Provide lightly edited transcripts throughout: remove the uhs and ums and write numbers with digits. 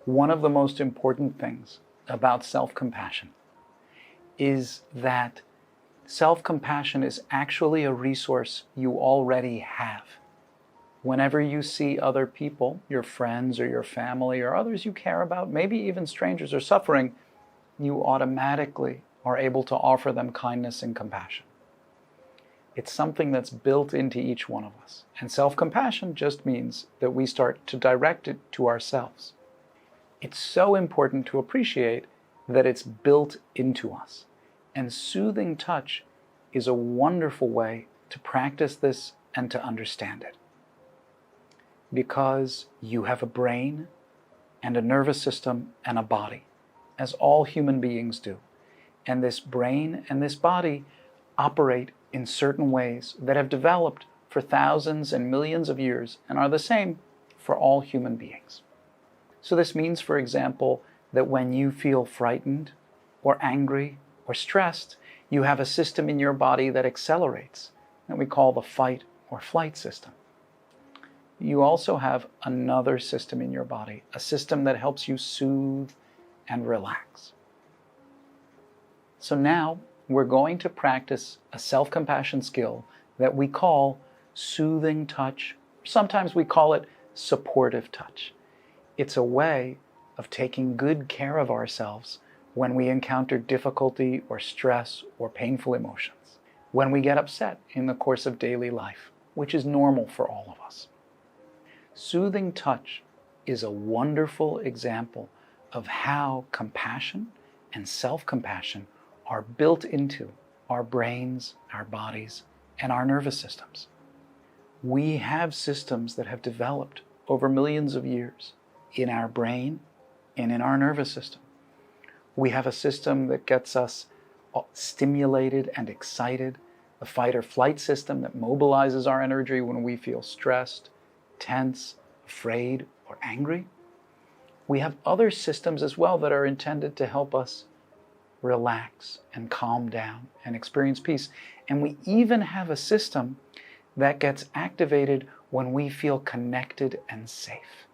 One of the most important things about self-compassion is that self-compassion is actually a resource you already have. Whenever you see other people, your friends or your family or others you care about, maybe even strangers, are suffering, you automatically are able to offer them kindness and compassion. It's something that's built into each one of us. And self-compassion just means that we start to direct it to ourselves. It's so important to appreciate that it's built into us. And soothing touch is a wonderful way to practice this and to understand it. Because you have a brain and a nervous system and a body, as all human beings do. And this brain and this body operate in certain ways that have developed for thousands and millions of years and are the same for all human beings. So this means, for example, that when you feel frightened or angry or stressed, you have a system in your body that accelerates, that we call the fight or flight system. You also have another system in your body, a system that helps you soothe and relax. So now we're going to practice a self-compassion skill that we call soothing touch. Sometimes we call it supportive touch. It's a way of taking good care of ourselves when we encounter difficulty or stress or painful emotions, when we get upset in the course of daily life, which is normal for all of us. Soothing touch is a wonderful example of how compassion and self-compassion are built into our brains, our bodies, and our nervous systems. We have systems that have developed over millions of years in our brain and in our nervous system. We have a system that gets us stimulated and excited, the fight or flight system that mobilizes our energy when we feel stressed, tense, afraid, or angry. We have other systems as well that are intended to help us relax and calm down and experience peace. And we even have a system that gets activated when we feel connected and safe.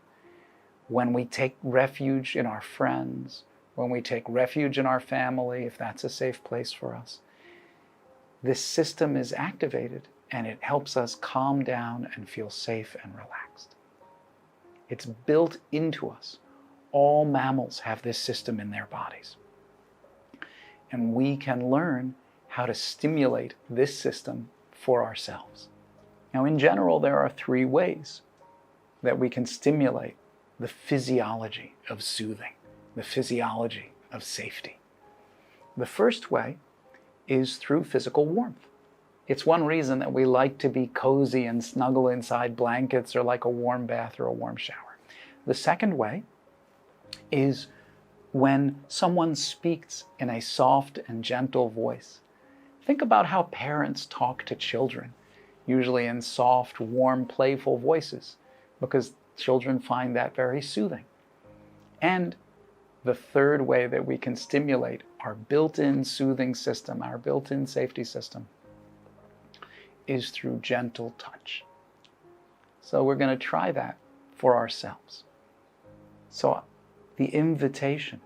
When we take refuge in our friends, when we take refuge in our family, if that's a safe place for us. This system is activated and it helps us calm down and feel safe and relaxed. It's built into us. All mammals have this system in their bodies. And we can learn how to stimulate this system for ourselves. Now, in general, there are three ways that we can stimulate the physiology of soothing, the physiology of safety. The first way is through physical warmth. It's one reason that we like to be cozy and snuggle inside blankets or like a warm bath or a warm shower. The second way is when someone speaks in a soft and gentle voice. Think about how parents talk to children, usually in soft, warm, playful voices, because children find that very soothing. And the third way that we can stimulate our built-in soothing system, our built-in safety system, is through gentle touch. So we're going to try that for ourselves. So the invitation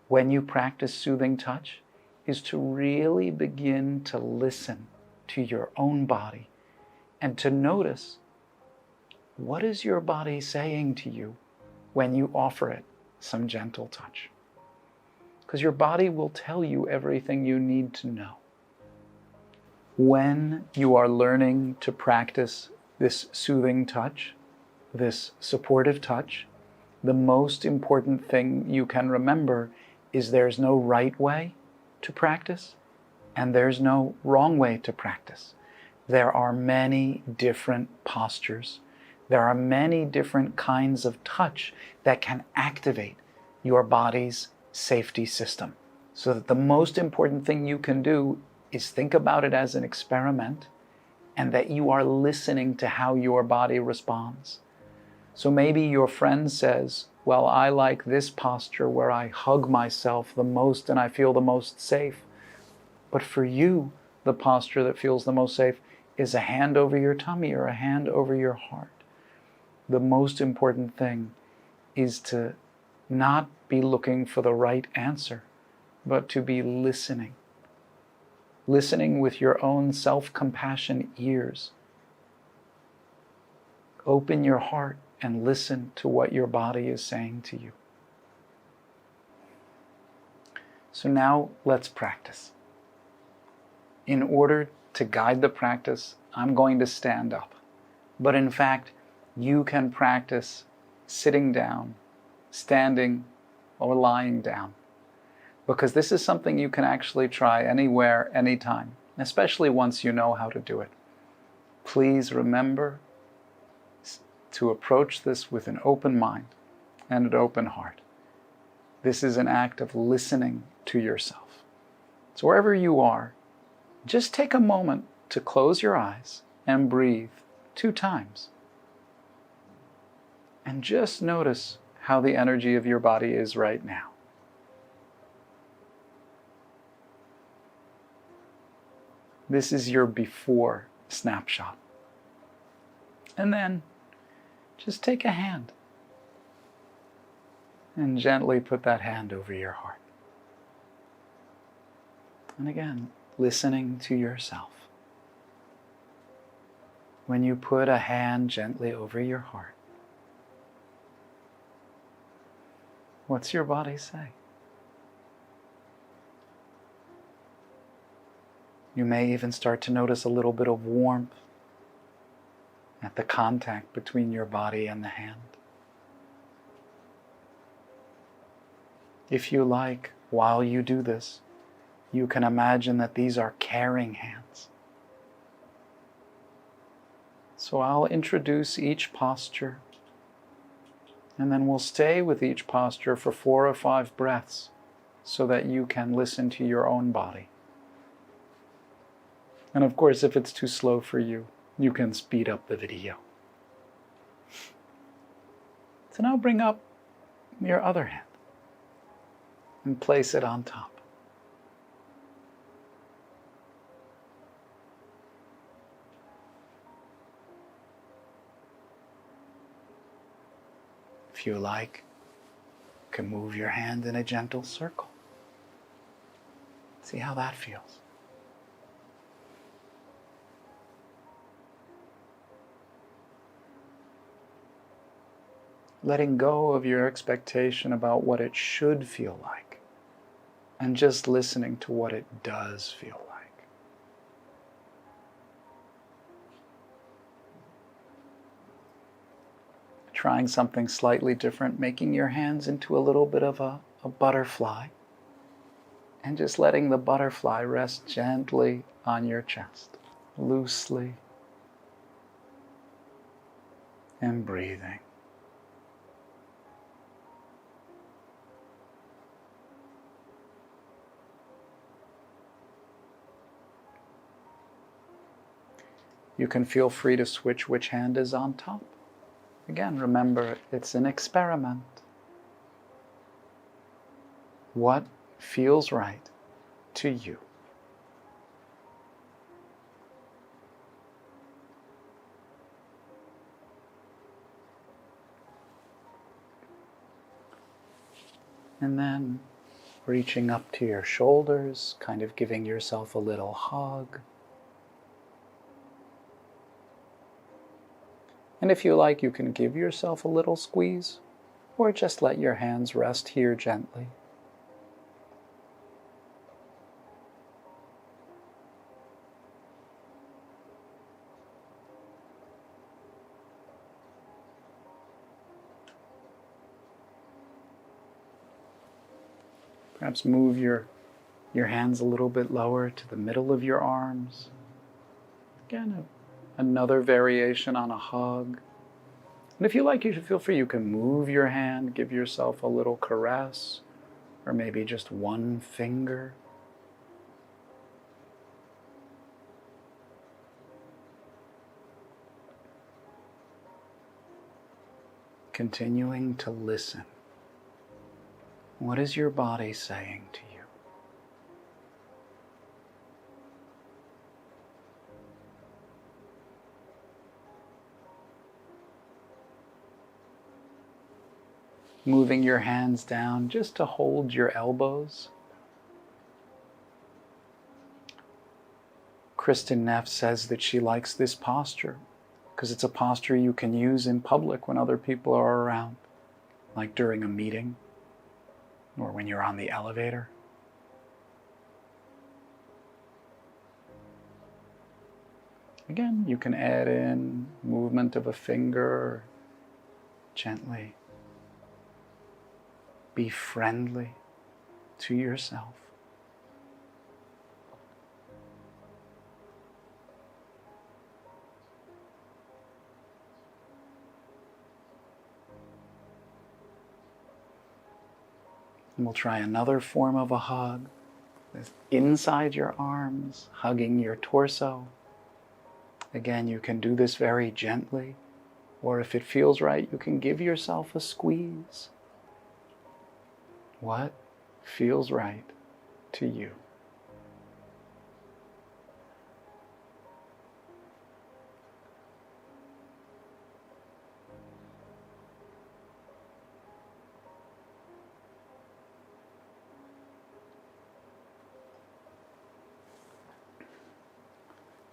when you practice soothing touch is to really begin to listen to your own body and to notice, what is your body saying to you when you offer it some gentle touch? Because your body will tell you everything you need to know. When you are learning to practice this soothing touch, this supportive touch, the most important thing you can remember is there's no right way to practice and there's no wrong way to practice. There are many different postures. There are many different kinds of touch that can activate your body's safety system. So that the most important thing you can do is think about it as an experiment and that you are listening to how your body responds. So maybe your friend says, well, I like this posture where I hug myself the most and I feel the most safe. But for you, the posture that feels the most safe is a hand over your tummy or a hand over your heart. The most important thing is to not be looking for the right answer, but to be listening. Listening with your own self-compassion ears. Open your heart and listen to what your body is saying to you. So now let's practice. In order to guide the practice, I'm going to stand up. But in fact, you can practice sitting down, standing, or lying down. Because this is something you can actually try anywhere, anytime, especially once you know how to do it. Please remember to approach this with an open mind and an open heart. This is an act of listening to yourself. So wherever you are, just take a moment to close your eyes and breathe 2 times. And just notice how the energy of your body is right now. This is your before snapshot. And then just take a hand and gently put that hand over your heart. And again, listening to yourself. When you put a hand gently over your heart, what's your body say? You may even start to notice a little bit of warmth at the contact between your body and the hand. If you like, while you do this, you can imagine that these are caring hands. So I'll introduce each posture, and then we'll stay with each posture for 4 or 5 breaths so that you can listen to your own body. And of course, if it's too slow for you, you can speed up the video. So now bring up your other hand and place it on top. If you like, you can move your hand in a gentle circle. See how that feels. Letting go of your expectation about what it should feel like, and just listening to what it does feel like. Trying something slightly different, making your hands into a little bit of a butterfly, and just letting the butterfly rest gently on your chest, loosely, and breathing. You can feel free to switch which hand is on top. Again, remember, it's an experiment. What feels right to you? And then reaching up to your shoulders, kind of giving yourself a little hug. And if you like, you can give yourself a little squeeze, or just let your hands rest here gently. Perhaps move your hands a little bit lower to the middle of your arms. Again, another variation on a hug. And if you like, you should feel free. You can move your hand, give yourself a little caress, or maybe just one finger. Continuing to listen. What is your body saying to you? moving your hands down just to hold your elbows. Kristen Neff says that she likes this posture because it's a posture you can use in public when other people are around, like during a meeting or when you're on the elevator. Again, you can add in movement of a finger gently. Be friendly to yourself. And we'll try another form of a hug. This inside your arms, hugging your torso. Again, you can do this very gently, or if it feels right, you can give yourself a squeeze. What feels right to you?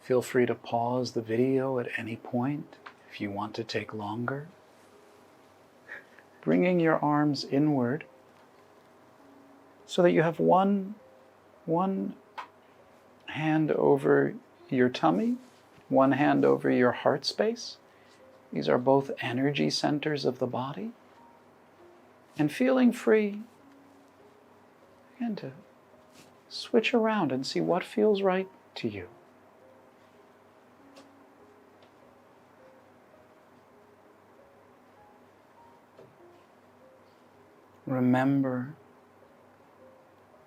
Feel free to pause the video at any point if you want to take longer. Bringing your arms inward so that you have one hand over your tummy, one hand over your heart space. These are both energy centers of the body. And feeling free, again, to switch around and see what feels right to you. Remember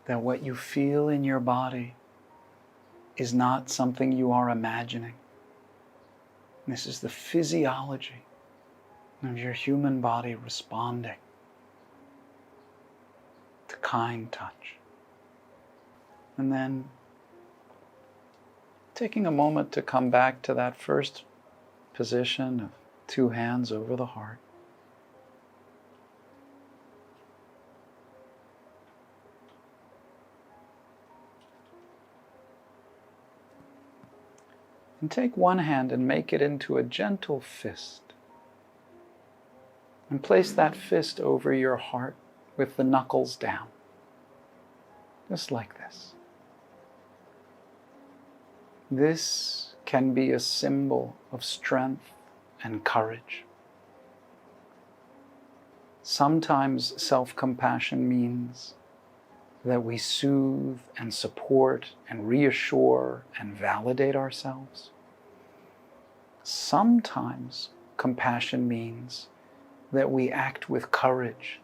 that what you feel in your body is not something you are imagining. This is the physiology of your human body responding to kind touch. And then taking a moment to come back to that first position of two hands over the heart. And take one hand and make it into a gentle fist. And place that fist over your heart with the knuckles down. Just like this. This can be a symbol of strength and courage. Sometimes self-compassion means that we soothe and support and reassure and validate ourselves. Sometimes compassion means that we act with courage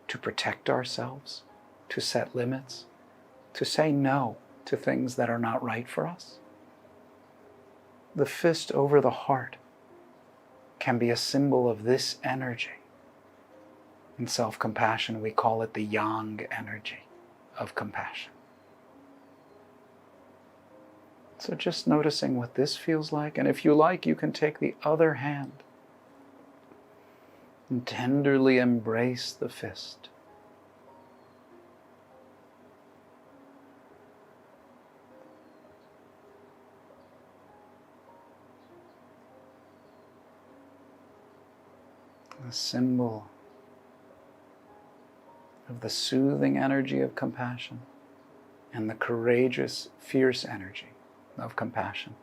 to protect ourselves, to set limits, to say no to things that are not right for us. The fist over the heart can be a symbol of this energy. In self-compassion, we call it the yang energy of compassion. So just noticing what this feels like, and if you like, you can take the other hand and tenderly embrace the fist. A symbol of the soothing energy of compassion and the courageous, fierce energy of compassion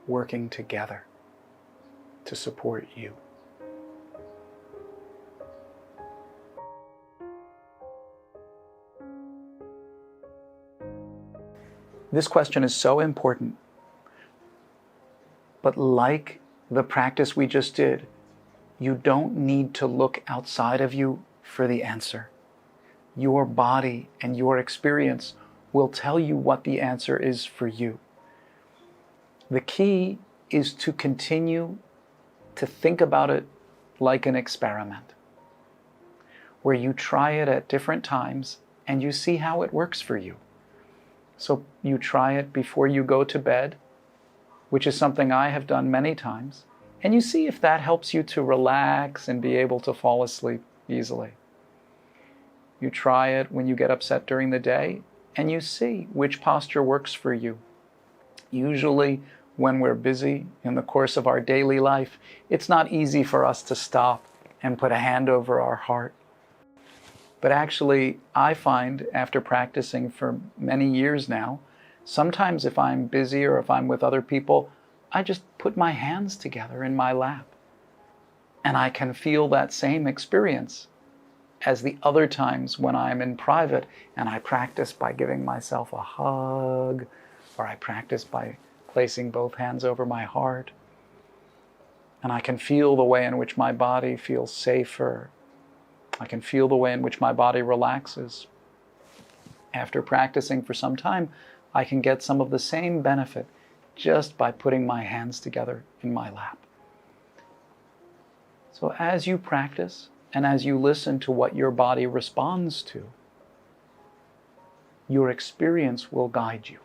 working together to support you. This question is so important, but like the practice we just did, you don't need to look outside of you for the answer. Your body and your experience will tell you what the answer is for you. The key is to continue to think about it like an experiment, where you try it at different times and you see how it works for you. So you try it before you go to bed, which is something I have done many times, and you see if that helps you to relax and be able to fall asleep. easily. You try it when you get upset during the day, and you see which posture works for you. Usually, when we're busy in the course of our daily life, it's not easy for us to stop and put a hand over our heart. But actually, I find after practicing for many years now, sometimes if I'm busy or if I'm with other people, I just put my hands together in my lap. And I can feel that same experience as the other times when I'm in private and I practice by giving myself a hug, or I practice by placing both hands over my heart. And I can feel the way in which my body feels safer. I can feel the way in which my body relaxes. After practicing for some time, I can get some of the same benefit just by putting my hands together in my lap. So as you practice and as you listen to what your body responds to, your experience will guide you.